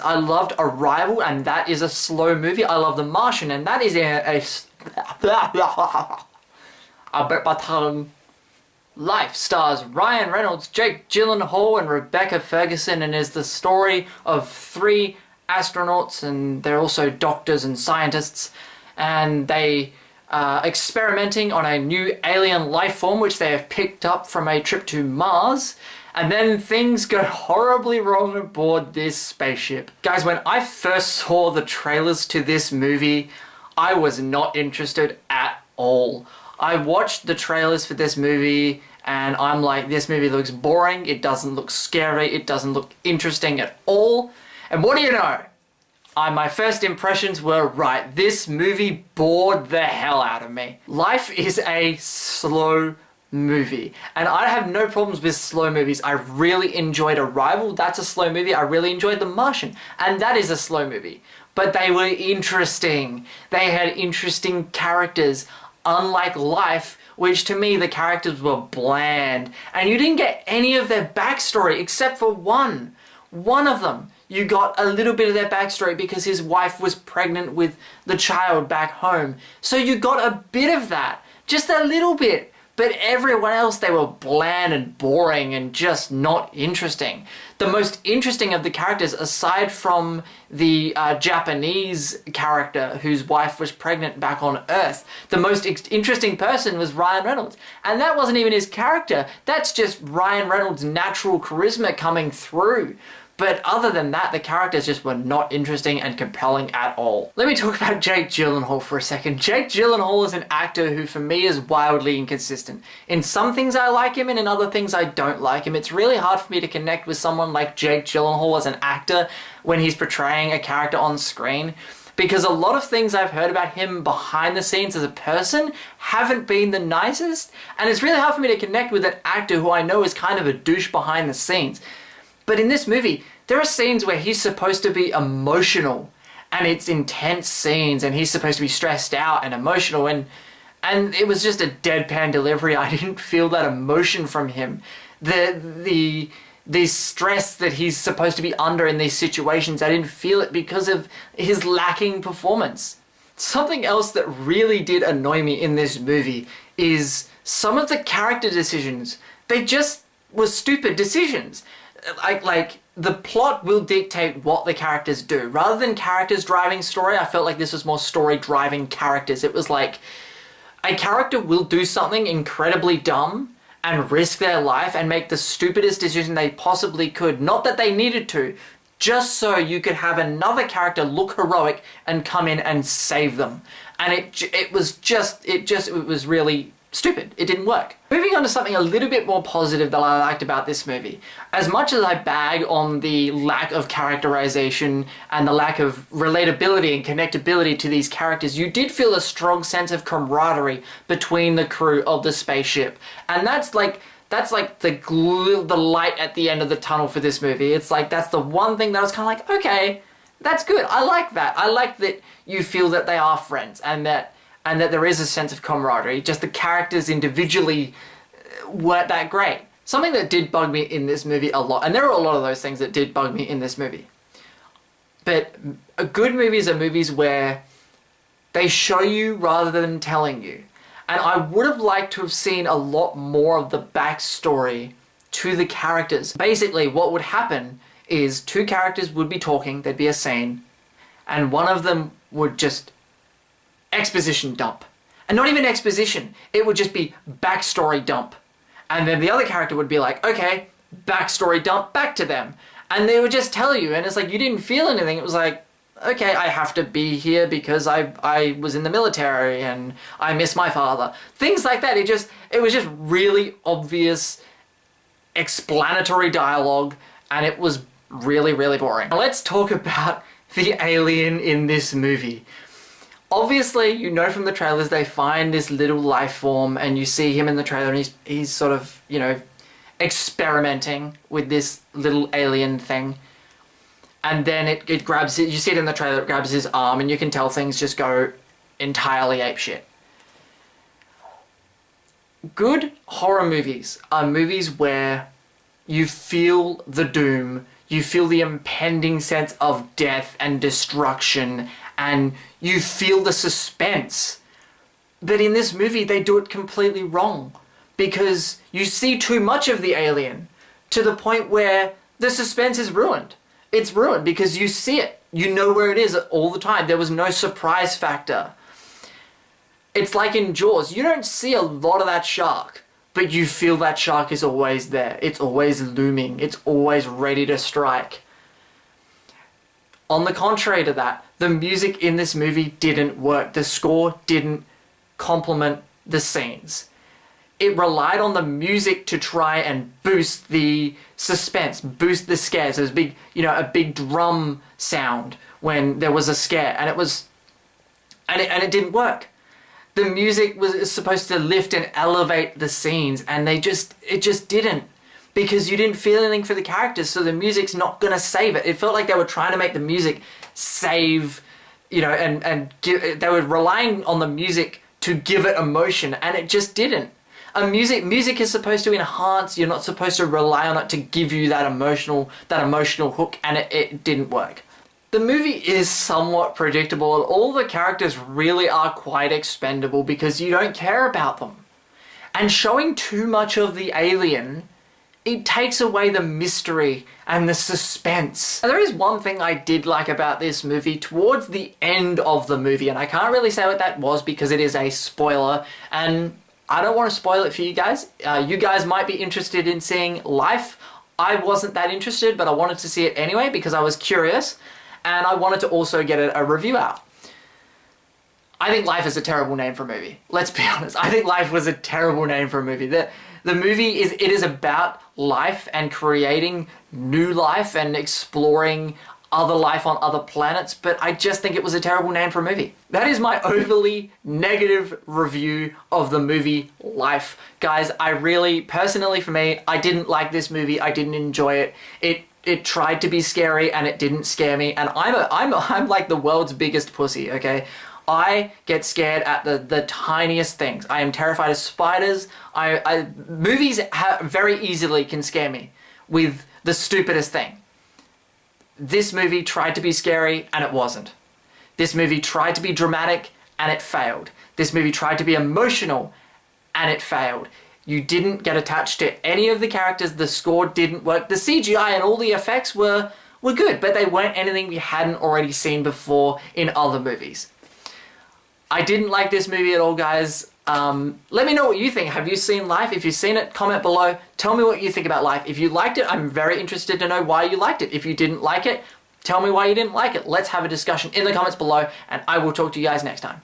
I loved Arrival, and that is a slow movie. I love The Martian, and that is I bit my tongue. Life stars Ryan Reynolds, Jake Gyllenhaal, and Rebecca Ferguson, and is the story of three astronauts, and they're also doctors and scientists, and they are experimenting on a new alien life form which they have picked up from a trip to Mars. And then things go horribly wrong aboard this spaceship. Guys, when I first saw the trailers to this movie, I was not interested at all. I watched the trailers for this movie and I'm like, this movie looks boring, it doesn't look scary, it doesn't look interesting at all. And what do you know? My first impressions were right. This movie bored the hell out of me. Life is a slow movie, and I have no problems with slow movies. I really enjoyed Arrival, that's a slow movie. I really enjoyed The Martian, and that is a slow movie. But they were interesting. They had interesting characters, unlike Life, which to me the characters were bland, and you didn't get any of their backstory except for one of them. You got a little bit of their backstory because his wife was pregnant with the child back home. So you got a bit of that, just a little bit. But everyone else, they were bland and boring and just not interesting. The most interesting of the characters, aside from the Japanese character whose wife was pregnant back on Earth, the most interesting person was Ryan Reynolds. And that wasn't even his character. That's just Ryan Reynolds' natural charisma coming through. But other than that, the characters just were not interesting and compelling at all. Let me talk about Jake Gyllenhaal for a second. Jake Gyllenhaal is an actor who for me is wildly inconsistent. In some things I like him and in other things I don't like him. It's really hard for me to connect with someone like Jake Gyllenhaal as an actor when he's portraying a character on screen, because a lot of things I've heard about him behind the scenes as a person haven't been the nicest, and it's really hard for me to connect with an actor who I know is kind of a douche behind the scenes. But in this movie, there are scenes where he's supposed to be emotional, and it's intense scenes, and he's supposed to be stressed out and emotional, and it was just a deadpan delivery. I didn't feel that emotion from him. The stress that he's supposed to be under in these situations, I didn't feel it because of his lacking performance. Something else that really did annoy me in this movie is some of the character decisions. They just were stupid decisions. Like the plot will dictate what the characters do. Rather than characters driving story, I felt like this was more story driving characters. It was like a character will do something incredibly dumb and risk their life and make the stupidest decision they possibly could. Not that they needed to, just so you could have another character look heroic and come in and save them. And it was really stupid. It didn't work. Moving on to something a little bit more positive that I liked about this movie. As much as I bag on the lack of characterization and the lack of relatability and connectability to these characters, you did feel a strong sense of camaraderie between the crew of the spaceship. And that's like the light at the end of the tunnel for this movie. It's like, that's the one thing that I was kind of like, okay, that's good. I like that. I like that you feel that they are friends and that there is a sense of camaraderie. Just the characters individually weren't that great. Something that did bug me in this movie a lot, and there are a lot of those things that did bug me in this movie, but good movies are movies where they show you rather than telling you. And I would have liked to have seen a lot more of the backstory to the characters. Basically, what would happen is two characters would be talking, there'd be a scene, and one of them would just exposition dump. And not even exposition, it would just be backstory dump. And then the other character would be like, okay, backstory dump back to them. And they would just tell you, and it's like, you didn't feel anything. It was like, okay, I have to be here because I was in the military and I miss my father. Things like that. It was just really obvious explanatory dialogue, and it was really, really boring. Now let's talk about the alien in this movie. Obviously, you know from the trailers, they find this little life form, and you see him in the trailer, and he's sort of, you know, experimenting with this little alien thing. And then it grabs it, you see it in the trailer, it grabs his arm, and you can tell things just go entirely apeshit. Good horror movies are movies where you feel the doom, You feel the impending sense of death and destruction, and you feel the suspense. But in this movie, they do it completely wrong, because you see too much of the alien to the point where the suspense is ruined. It's ruined because you see it. You know where it is all the time. There was no surprise factor. It's like in Jaws. You don't see a lot of that shark, but you feel that shark is always there. It's always looming. It's always ready to strike. On the contrary to that, the music in this movie didn't work. The score didn't complement the scenes. It relied on the music to try and boost the suspense, boost the scares. There was big, a big drum sound when there was a scare, and it didn't work. The music was supposed to lift and elevate the scenes, and it just didn't, because you didn't feel anything for the characters, so the music's not gonna save it. It felt like they were trying to make the music save, they were relying on the music to give it emotion, and it just didn't. Music is supposed to enhance. You're not supposed to rely on it to give you that emotional hook, and it didn't work. The movie is somewhat predictable, and all the characters really are quite expendable because you don't care about them. And showing too much of the alien, it takes away the mystery and the suspense. And there is one thing I did like about this movie towards the end of the movie, and I can't really say what that was because it is a spoiler, and I don't want to spoil it for you guys. You guys might be interested in seeing Life. I wasn't that interested, but I wanted to see it anyway because I was curious, and I wanted to also get a review out. I think Life is a terrible name for a movie. Let's be honest. I think Life was a terrible name for a movie. The movie is about life and creating new life and exploring other life on other planets, but I just think it was a terrible name for a movie. That is my overly negative review of the movie Life. Guys, personally for me, I didn't like this movie. I didn't enjoy it. It tried to be scary and it didn't scare me, and I'm like the world's biggest pussy, okay? I get scared at the tiniest things. I am terrified of spiders. Movies very easily can scare me with the stupidest thing. This movie tried to be scary and it wasn't. This movie tried to be dramatic and it failed. This movie tried to be emotional and it failed. You didn't get attached to any of the characters. The score didn't work. The CGI and all the effects were good, but they weren't anything we hadn't already seen before in other movies. I didn't like this movie at all, guys. Let me know what you think. Have you seen Life? If you've seen it, comment below. Tell me what you think about Life. If you liked it, I'm very interested to know why you liked it. If you didn't like it, tell me why you didn't like it. Let's have a discussion in the comments below, and I will talk to you guys next time.